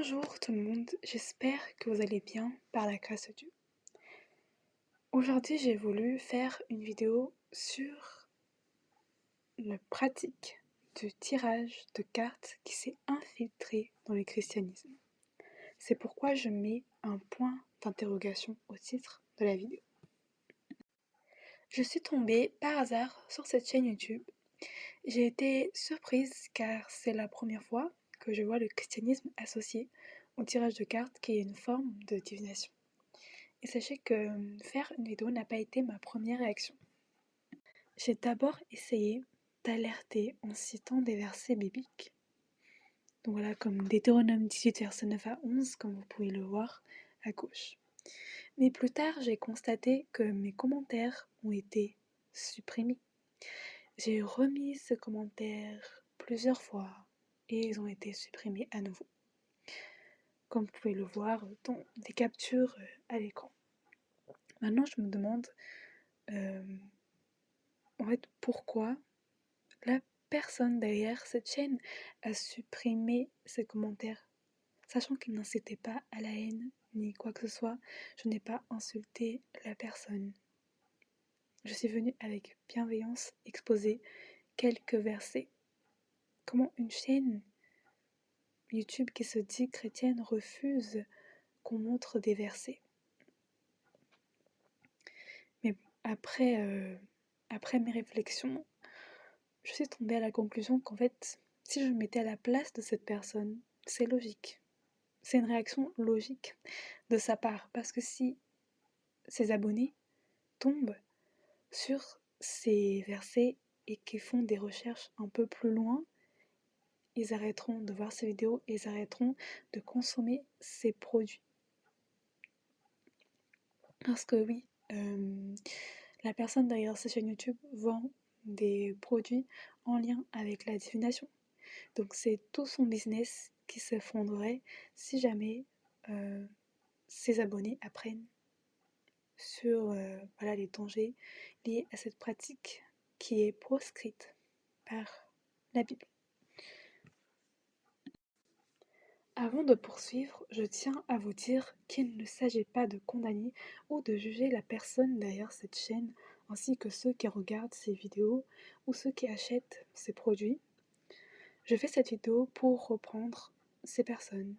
Bonjour tout le monde, j'espère que vous allez bien par la grâce de Dieu. Aujourd'hui j'ai voulu faire une vidéo sur la pratique du tirage de cartes qui s'est infiltré dans le christianisme. C'est pourquoi je mets un point d'interrogation au titre de la vidéo. Je suis tombée par hasard sur cette chaîne YouTube. J'ai été surprise car c'est la première fois que je vois le christianisme associé au tirage de cartes qui est une forme de divination. Et sachez que faire une vidéo n'a pas été ma première réaction. J'ai d'abord essayé d'alerter en citant des versets bibliques. Donc voilà, comme Deutéronome 18, versets 9 à 11, comme vous pouvez le voir à gauche. Mais plus tard, j'ai constaté que mes commentaires ont été supprimés. J'ai remis ce commentaire plusieurs fois et ils ont été supprimés à nouveau. Comme vous pouvez le voir dans des captures à l'écran. Maintenant, je me demande en fait pourquoi la personne derrière cette chaîne a supprimé ces commentaires, sachant qu'il n'incitait pas à la haine ni quoi que ce soit. Je n'ai pas insulté la personne. Je suis venue avec bienveillance exposer quelques versets. Comment une chaîne YouTube qui se dit chrétienne refuse qu'on montre des versets. Mais après mes réflexions, je suis tombée à la conclusion qu'en fait, si je me mettais à la place de cette personne, c'est logique. C'est une réaction logique de sa part, parce que si ses abonnés tombent sur ces versets et qu'ils font des recherches un peu plus loin, ils arrêteront de voir ces vidéos et ils arrêteront de consommer ces produits. Parce que oui, la personne derrière cette chaîne YouTube vend des produits en lien avec la divination. Donc c'est tout son business qui s'effondrerait si jamais ses abonnés apprennent sur les dangers liés à cette pratique qui est proscrite par la Bible. Avant de poursuivre, je tiens à vous dire qu'il ne s'agit pas de condamner ou de juger la personne derrière cette chaîne, ainsi que ceux qui regardent ces vidéos ou ceux qui achètent ces produits. Je fais cette vidéo pour reprendre ces personnes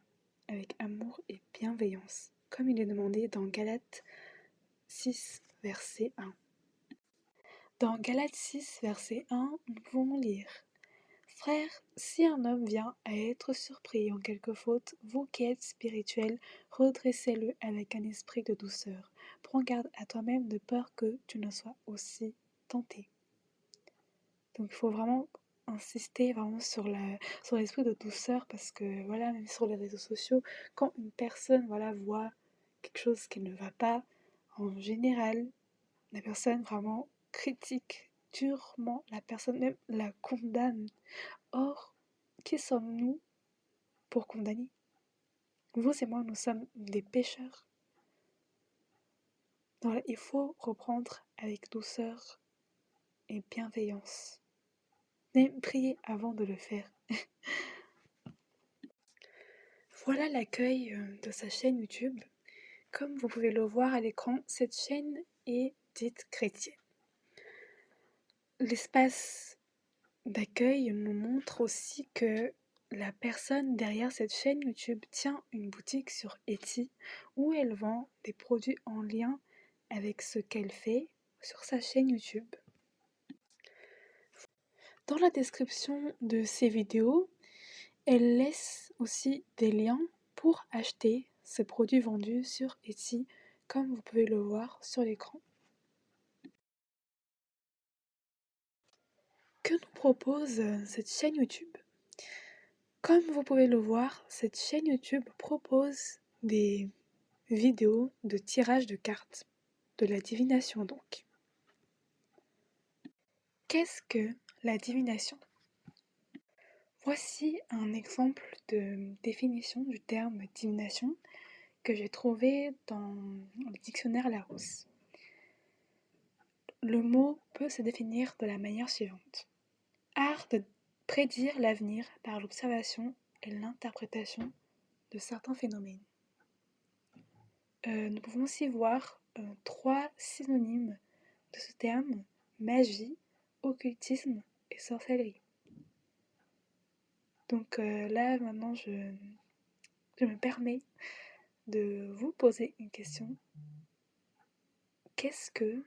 avec amour et bienveillance, comme il est demandé dans Galates 6, verset 1. Dans Galates 6, verset 1, nous pouvons lire: Frères, si un homme vient à être surpris en quelque faute, vous qui êtes spirituels, redressez-le avec un esprit de douceur. Prends garde à toi-même de peur que tu ne sois aussi tenté. Donc il faut vraiment insister vraiment sur l'esprit de douceur, parce que voilà, même sur les réseaux sociaux, quand une personne voit quelque chose qui ne va pas, en général, la personne vraiment critique durement, la personne même la condamne. Or, qui sommes-nous pour condamner? Vous et moi, nous sommes des pécheurs. Donc, il faut reprendre avec douceur et bienveillance. Mais priez avant de le faire. Voilà l'accueil de sa chaîne YouTube. Comme vous pouvez le voir à l'écran, cette chaîne est dite chrétienne. L'espace d'accueil nous montre aussi que la personne derrière cette chaîne YouTube tient une boutique sur Etsy où elle vend des produits en lien avec ce qu'elle fait sur sa chaîne YouTube. Dans la description de ces vidéos, elle laisse aussi des liens pour acheter ces produits vendus sur Etsy, comme vous pouvez le voir sur l'écran. Que nous propose cette chaîne YouTube? Comme vous pouvez le voir, cette chaîne YouTube propose des vidéos de tirage de cartes, de la divination donc. Qu'est-ce que la divination? Voici un exemple de définition du terme divination que j'ai trouvé dans le dictionnaire Larousse. Le mot peut se définir de la manière suivante: art de prédire l'avenir par l'observation et l'interprétation de certains phénomènes. Nous pouvons aussi voir 3 synonymes de ce terme: magie, occultisme et sorcellerie. Donc là, maintenant, je me permets de vous poser une question. Qu'est-ce que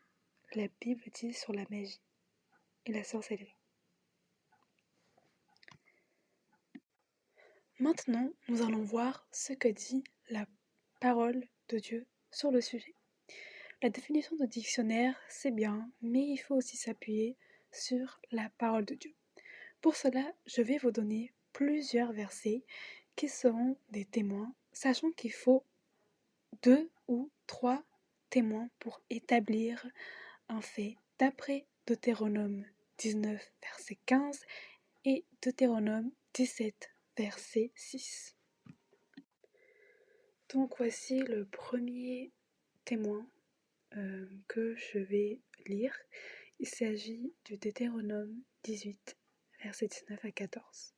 la Bible dit sur la magie et la sorcellerie? Maintenant, nous allons voir ce que dit la parole de Dieu sur le sujet. La définition de dictionnaire, c'est bien, mais il faut aussi s'appuyer sur la parole de Dieu. Pour cela, je vais vous donner plusieurs versets qui seront des témoins, sachant qu'il faut 2 ou 3 témoins pour établir un fait, d'après Deutéronome 19, verset 15 et Deutéronome 17, verset 6. Donc voici le premier témoin que je vais lire. Il s'agit du Deutéronome 18, versets 19 à 14.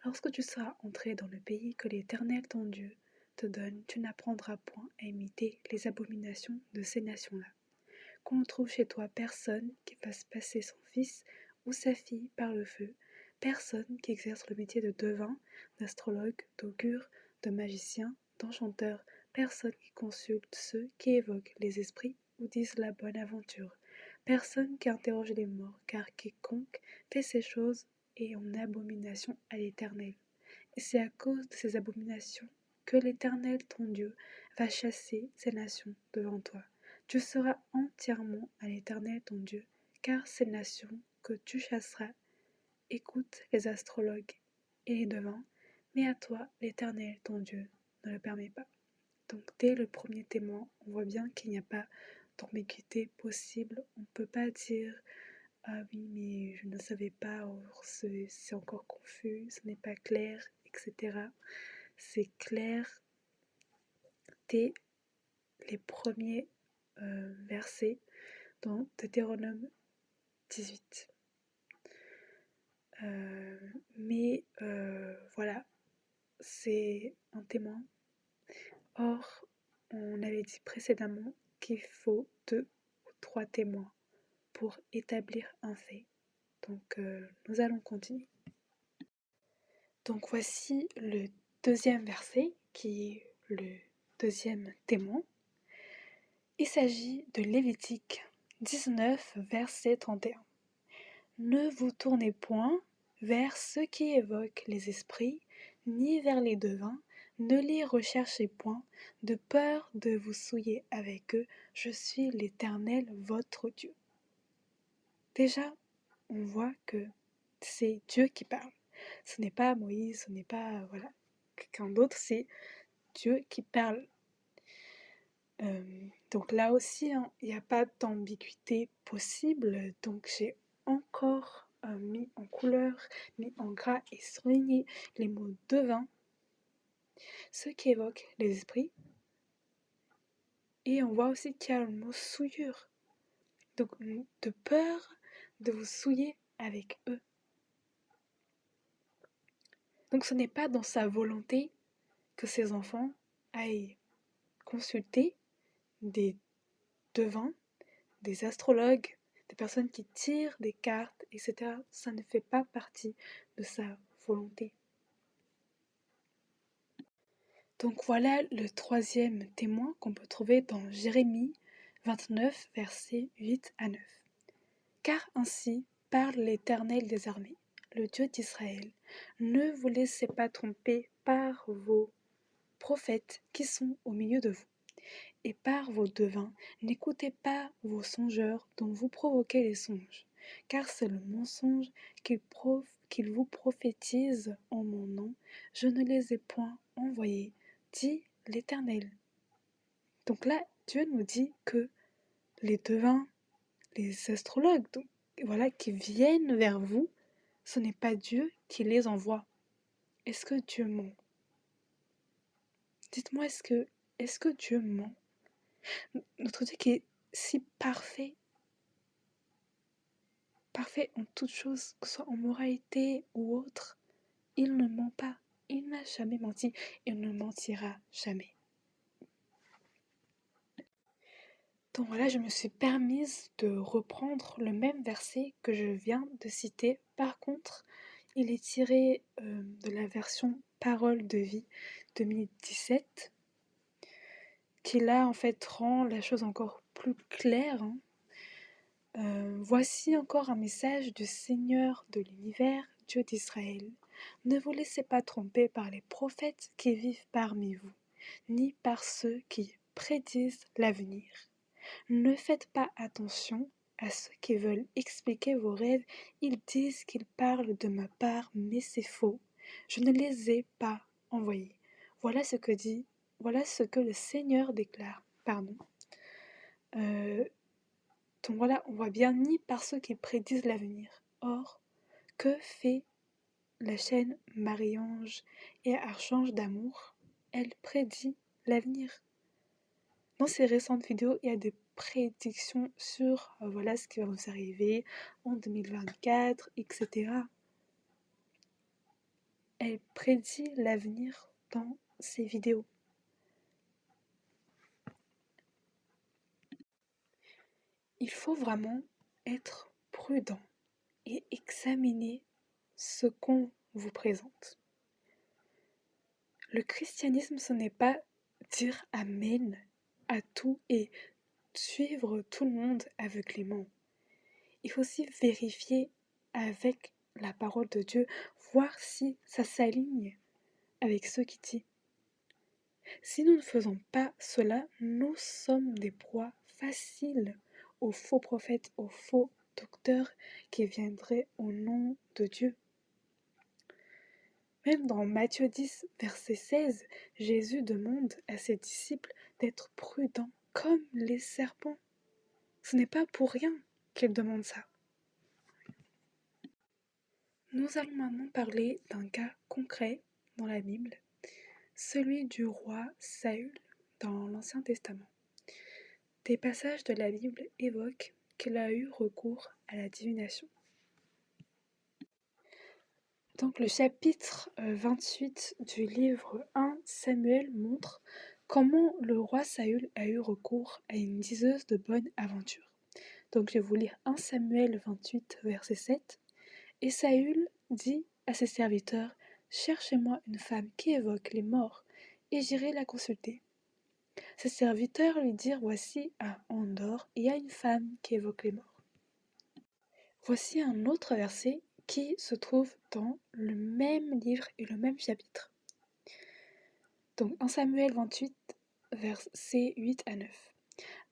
Lorsque tu seras entré dans le pays que l'Éternel ton Dieu te donne, tu n'apprendras point à imiter les abominations de ces nations-là. Qu'on ne trouve chez toi personne qui fasse passer son fils ou sa fille par le feu, personne qui exerce le métier de devin, d'astrologue, d'augure, de magicien, d'enchanteur, personne qui consulte ceux qui évoquent les esprits ou disent la bonne aventure, personne qui interroge les morts, car quiconque fait ces choses est en abomination à l'Éternel. Et c'est à cause de ces abominations que l'Éternel ton Dieu va chasser ces nations devant toi. Tu seras entièrement à l'Éternel ton Dieu, car ces nations que tu chasseras écoutent les astrologues et les devins, mais à toi l'Éternel ton Dieu ne le permet pas. Donc dès le premier témoin, on voit bien qu'il n'y a pas d'ambiguïté possible. On ne peut pas dire ah oui mais je ne savais pas, or c'est encore confus, ce n'est pas clair, etc. C'est clair dès les premiers versets dans Deutéronome 18. Mais voilà, c'est un témoin. Or, on avait dit précédemment qu'il faut 2 ou 3 témoins pour établir un fait. Donc, nous allons continuer. Donc, voici le deuxième verset qui est le deuxième témoin. Il s'agit de Lévitique 19, verset 31. Ne vous tournez point vers ceux qui évoquent les esprits, ni vers les devins, ne les recherchez point, de peur de vous souiller avec eux, je suis l'Éternel votre Dieu. Déjà, on voit que c'est Dieu qui parle. Ce n'est pas Moïse, ce n'est pas quelqu'un d'autre, c'est Dieu qui parle. Donc là aussi, il n'y a pas d'ambiguïté possible, donc j'ai encore mis en couleur, mis en gras et souligné les mots devin, ceux qui évoquent les esprits, et on voit aussi qu'il y a le mot souillure, donc de peur de vous souiller avec eux. Donc ce n'est pas dans sa volonté que ses enfants aillent consulter des devins, des astrologues, des personnes qui tirent des cartes, etc. Ça ne fait pas partie de sa volonté. Donc voilà le troisième témoin qu'on peut trouver dans Jérémie 29, versets 8 à 9. Car ainsi parle l'Éternel des armées, le Dieu d'Israël. Ne vous laissez pas tromper par vos prophètes qui sont au milieu de vous, et par vos devins. N'écoutez pas vos songeurs dont vous provoquez les songes, car c'est le mensonge qu'ils vous prophétisent en mon nom. Je ne les ai point envoyés, dit l'Éternel. Donc là, Dieu nous dit que les devins, les astrologues, donc, voilà, qui viennent vers vous, ce n'est pas Dieu qui les envoie. Est-ce que Dieu ment? Dites-moi, est-ce que Dieu ment? Notre Dieu qui est si parfait en toutes choses, que ce soit en moralité ou autre, il ne ment pas. Il n'a jamais menti, il ne mentira jamais. Donc voilà, je me suis permise de reprendre le même verset que je viens de citer. Par contre, il est tiré de la version Parole de vie 2017, qui là en fait rend la chose encore plus claire. Voici encore un message du Seigneur de l'univers, Dieu d'Israël. Ne vous laissez pas tromper par les prophètes qui vivent parmi vous, ni par ceux qui prédisent l'avenir. Ne faites pas attention à ceux qui veulent expliquer vos rêves. Ils disent qu'ils parlent de ma part, mais c'est faux. Je ne les ai pas envoyés. Voilà ce que le Seigneur déclare. Pardon. Donc voilà, on voit bien ni par ceux qui prédisent l'avenir. Or, que fait la chaîne Marie-Ange et Archange d'amour? Elle prédit l'avenir. Dans ses récentes vidéos, il y a des prédictions sur voilà ce qui va vous arriver en 2024, etc. Elle prédit l'avenir dans ses vidéos. Il faut vraiment être prudent et examiner ce qu'on vous présente. Le christianisme, ce n'est pas dire Amen à tout et suivre tout le monde aveuglément. Il faut aussi vérifier avec la parole de Dieu, voir si ça s'aligne avec ce qu'il dit. Si nous ne faisons pas cela, nous sommes des proies faciles aux faux prophètes, aux faux docteurs qui viendraient au nom de Dieu. Même dans Matthieu 10, verset 16, Jésus demande à ses disciples d'être prudents comme les serpents. Ce n'est pas pour rien qu'il demande ça. Nous allons maintenant parler d'un cas concret dans la Bible, celui du roi Saül dans l'Ancien Testament. Des passages de la Bible évoquent qu'il a eu recours à la divination. Donc le chapitre 28 du livre 1 Samuel montre comment le roi Saül a eu recours à une diseuse de bonne aventure. Donc je vais vous lire 1 Samuel 28 verset 7. Et Saül dit à ses serviteurs, « Cherchez-moi une femme qui évoque les morts, et j'irai la consulter. » Ses serviteurs lui dirent, « Voici à Endor, il y a une femme qui évoque les morts. » Voici un autre verset qui se trouve dans le même livre et le même chapitre. Donc 1 Samuel 28, versets 8 à 9.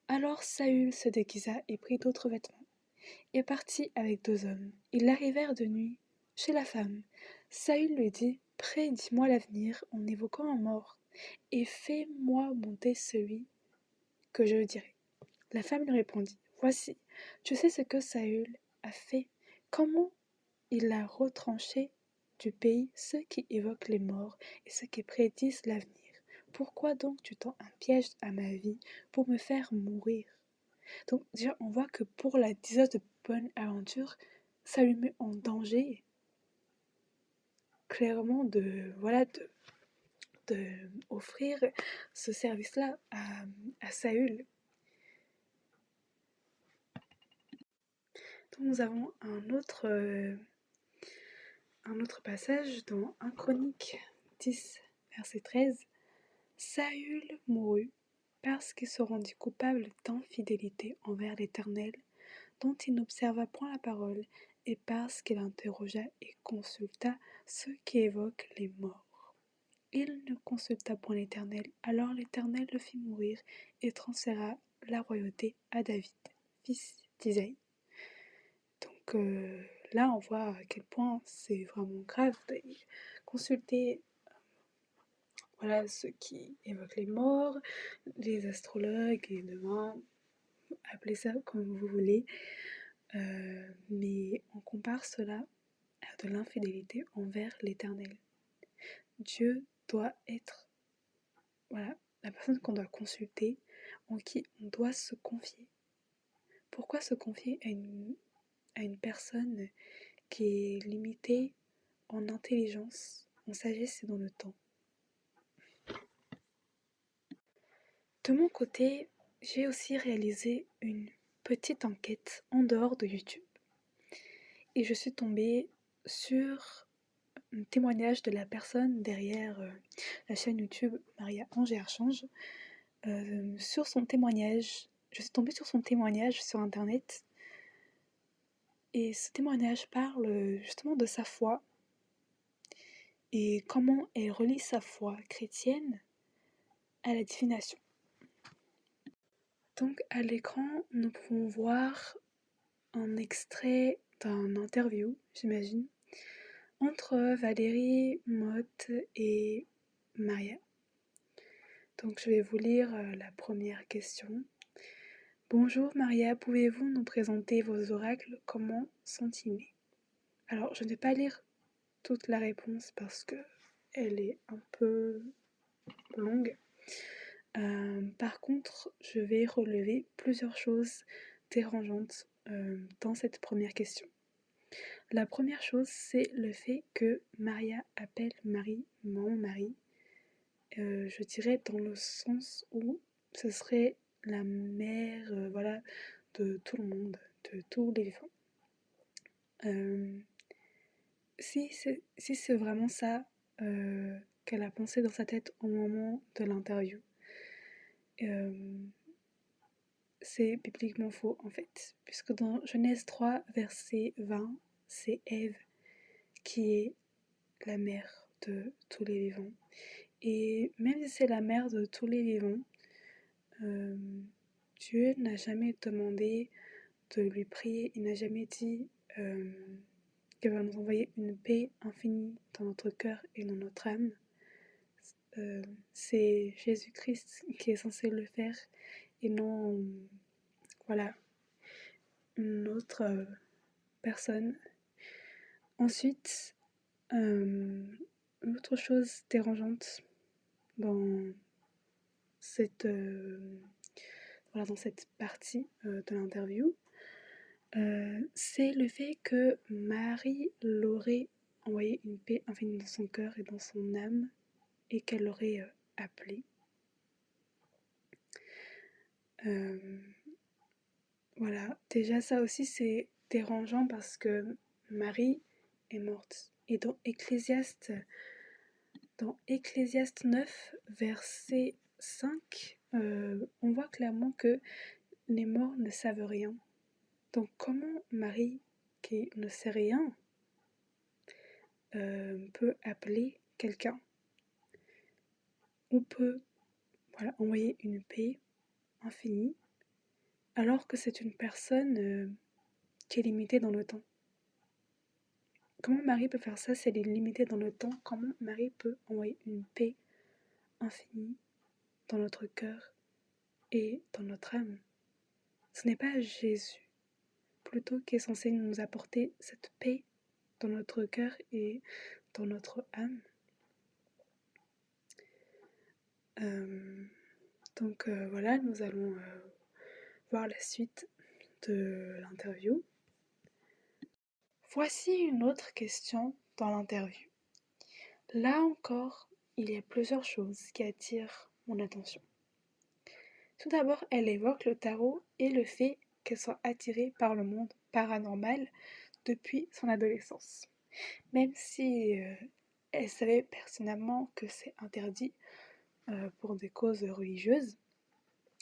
Alors Saül se déguisa et prit d'autres vêtements, et partit avec 2 hommes. Ils arrivèrent de nuit chez la femme. Saül lui dit, « Prédis-moi l'avenir en évoquant un mort, et fais-moi monter celui que je dirai. » La femme lui répondit, « Voici, tu sais ce que Saül a fait, comment il a retranché du pays ceux qui évoquent les morts et ceux qui prédisent l'avenir. Pourquoi donc tu tends un piège à ma vie pour me faire mourir? » Donc déjà, on voit que pour la diseuse de bonne aventure, ça lui met en danger, clairement, de offrir ce service-là à Saül. Donc nous avons un autre passage dans 1 Chronique 10, verset 13. Saül mourut parce qu'il se rendit coupable d'infidélité envers l'Éternel, dont il n'observa point la parole, et parce qu'il interrogea et consulta ceux qui évoquent les morts. Il ne consulta point l'Éternel, alors l'Éternel le fit mourir et transféra la royauté à David, fils d'Isaïe. Donc là, on voit à quel point c'est vraiment grave d'aller consulter ceux qui évoquent les morts, les astrologues, et demain, appelez ça comme vous voulez. Mais on compare cela à de l'infidélité envers l'Éternel. Dieu doit être la personne qu'on doit consulter, en qui on doit se confier. Pourquoi se confier à une personne qui est limitée en intelligence, en sagesse et dans le temps. De mon côté, j'ai aussi réalisé une petite enquête en dehors de YouTube. Et je suis tombée sur un témoignage de la personne derrière la chaîne YouTube Maria-Ange et Archange. Sur son témoignage, je suis tombée sur son témoignage sur internet. Et ce témoignage parle justement de sa foi et comment elle relie sa foi chrétienne à la divination. Donc à l'écran, nous pouvons voir un extrait d'un interview, j'imagine, entre Valérie, Motte et Maria. Donc je vais vous lire la première question. Bonjour Maria, pouvez-vous nous présenter vos oracles? Comment sont-ils nés? Alors je ne vais pas lire toute la réponse parce que elle est un peu longue. Par contre, je vais relever plusieurs choses dérangeantes dans cette première question. La première chose, c'est le fait que Maria appelle Marie mon mari. Je dirais dans le sens où ce serait la mère de tout le monde, de tous les vivants. Si c'est vraiment ça qu'elle a pensé dans sa tête au moment de l'interview, c'est bibliquement faux en fait, puisque dans Genèse 3, verset 20, c'est Ève qui est la mère de tous les vivants. Et même si c'est la mère de tous les vivants, Dieu n'a jamais demandé de lui prier, il n'a jamais dit qu'il va nous envoyer une paix infinie dans notre cœur et dans notre âme. C'est Jésus-Christ qui est censé le faire et non une autre personne. Ensuite, l'autre chose dérangeante dans cette partie de l'interview, c'est le fait que Marie l'aurait envoyé une paix infinie dans son cœur et dans son âme et qu'elle l'aurait appelé. Voilà, déjà ça aussi c'est dérangeant parce que Marie est morte. Et dans Ecclésiaste 9, verset 5, on voit clairement que les morts ne savent rien. Donc comment Marie, qui ne sait rien, peut appeler quelqu'un ou peut envoyer une paix infinie alors que c'est une personne qui est limitée dans le temps? Comment Marie peut faire ça si elle est limitée dans le temps? Comment Marie peut envoyer une paix infinie dans notre cœur et dans notre âme? Ce n'est pas Jésus plutôt qui est censé nous apporter cette paix dans notre cœur et dans notre âme. Donc voilà, nous allons voir la suite de l'interview. Voici une autre question dans l'interview. Là encore, il y a plusieurs choses qui attirent mon attention. Tout d'abord, elle évoque le tarot et le fait qu'elle soit attirée par le monde paranormal depuis son adolescence. Même si elle savait personnellement que c'est interdit pour des causes religieuses.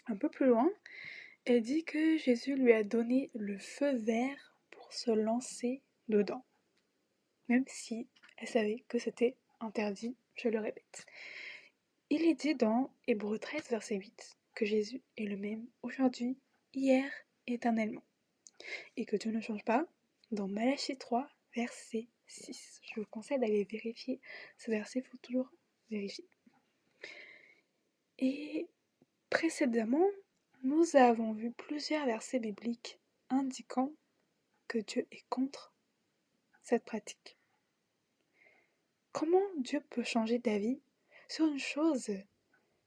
Un peu plus loin, elle dit que Jésus lui a donné le feu vert pour se lancer dedans. Même si elle savait que c'était interdit, je le répète. Il est dit dans Hébreux 13, verset 8, que Jésus est le même aujourd'hui, hier, éternellement. Et que Dieu ne change pas, dans Malachie 3, verset 6. Je vous conseille d'aller vérifier ce verset, il faut toujours vérifier. Et précédemment, nous avons vu plusieurs versets bibliques indiquant que Dieu est contre cette pratique. Comment Dieu peut changer d'avis sur une chose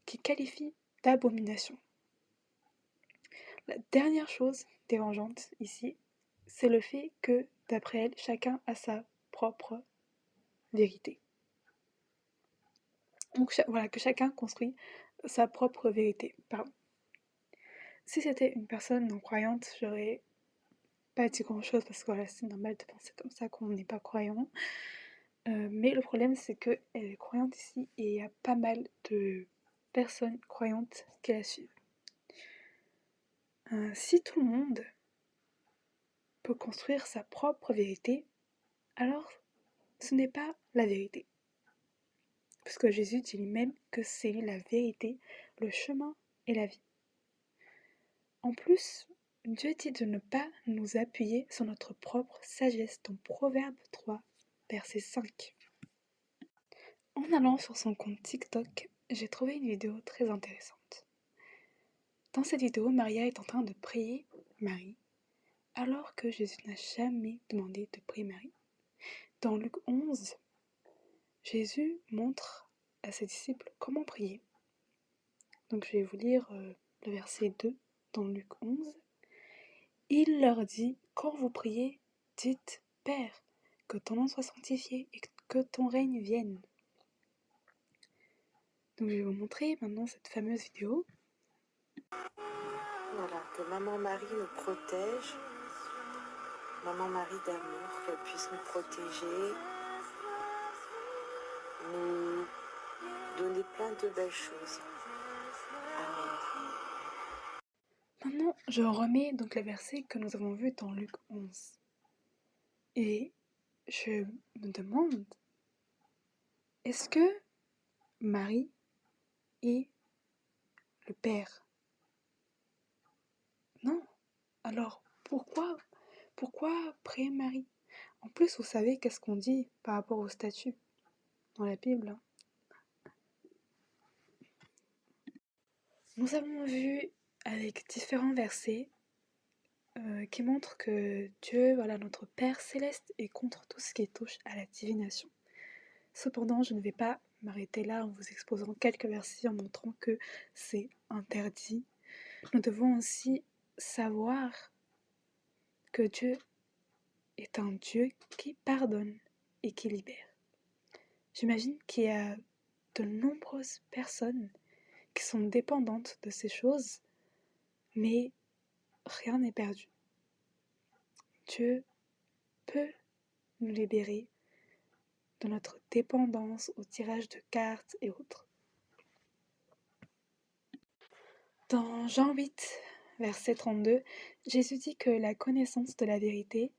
qu'il qualifie d'abomination? La dernière chose dérangeante ici, c'est le fait que, d'après elle, chacun a sa propre vérité. Donc voilà, que chacun construit sa propre vérité. Pardon. Si c'était une personne non croyante, j'aurais pas dit grand chose parce que voilà, c'est normal de penser comme ça quand on n'est pas croyant. Mais le problème, c'est qu'elle est croyante ici et il y a pas mal de personnes croyantes qui la suivent. Si tout le monde peut construire sa propre vérité, alors ce n'est pas la vérité. Parce que Jésus dit lui-même que c'est lui la vérité, le chemin et la vie. En plus, Dieu dit de ne pas nous appuyer sur notre propre sagesse dans Proverbe 3, verset 5. En allant sur son compte TikTok, j'ai trouvé une vidéo très intéressante. Dans cette vidéo, Maria est en train de prier Marie, alors que Jésus n'a jamais demandé de prier Marie. Dans Luc 11, Jésus montre à ses disciples comment prier. Donc je vais vous lire le verset 2 dans Luc 11. Il leur dit, quand vous priez, dites, Père, que ton nom soit sanctifié et que ton règne vienne. Donc je vais vous montrer maintenant cette fameuse vidéo. Voilà, que Maman Marie nous protège, Maman Marie d'amour, qu'elle puisse nous protéger, nous donner plein de belles choses. Amen. Maintenant, je remets donc le verset que nous avons vu dans Luc 11. Et je me demande, est-ce que Marie est le Père? Non. Alors, pourquoi prier Marie? En plus, vous savez qu'est-ce qu'on dit par rapport au statut dans la Bible. Nous avons vu avec différents versets qui montrent que Dieu, voilà, notre Père céleste, est contre tout ce qui touche à la divination. Cependant, je ne vais pas m'arrêter là en vous exposant quelques versets en montrant que c'est interdit. Nous devons aussi savoir que Dieu est un Dieu qui pardonne et qui libère. J'imagine qu'il y a de nombreuses personnes qui sont dépendantes de ces choses, mais rien n'est perdu. Dieu peut nous libérer de notre dépendance au tirage de cartes et autres. Dans Jean 8, verset 32, Jésus dit que la connaissance de la vérité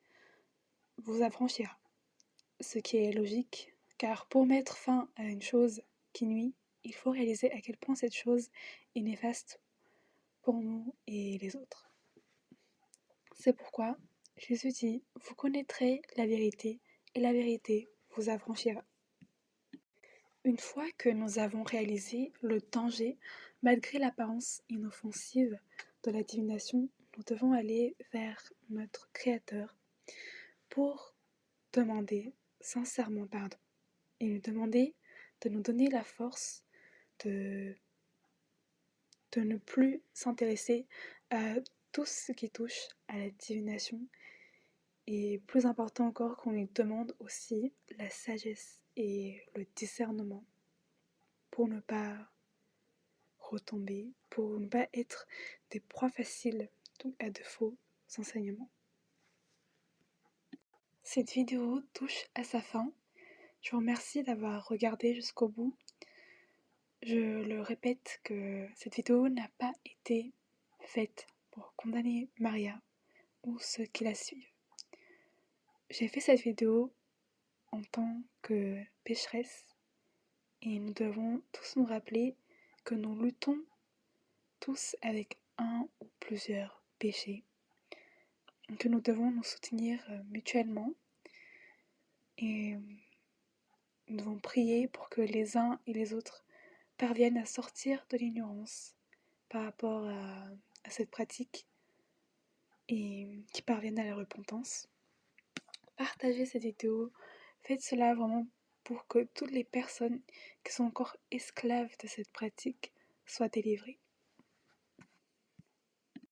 vous affranchira. Ce qui est logique, car pour mettre fin à une chose qui nuit, il faut réaliser à quel point cette chose est néfaste pour nous et les autres. C'est pourquoi Jésus dit, vous connaîtrez la vérité et la vérité vous affranchira. Une fois que nous avons réalisé le danger, malgré l'apparence inoffensive de la divination, nous devons aller vers notre Créateur pour demander sincèrement pardon et lui demander de nous donner la force de ne plus s'intéresser à tout ce qui touche à la divination et plus important encore qu'on lui demande aussi la sagesse et le discernement pour ne pas retomber, pour ne pas être des proies faciles donc à de faux enseignements. Cette vidéo touche à sa fin. Je vous remercie d'avoir regardé jusqu'au bout. Je le répète que cette vidéo n'a pas été faite pour condamner Maria ou ceux qui la suivent. J'ai fait cette vidéo en tant que pécheresse et nous devons tous nous rappeler que nous luttons tous avec un ou plusieurs péchés, que nous devons nous soutenir mutuellement et nous devons prier pour que les uns et les autres parviennent à sortir de l'ignorance par rapport à cette pratique et qui parviennent à la repentance. Partagez cette vidéo, faites cela vraiment pour que toutes les personnes qui sont encore esclaves de cette pratique soient délivrées.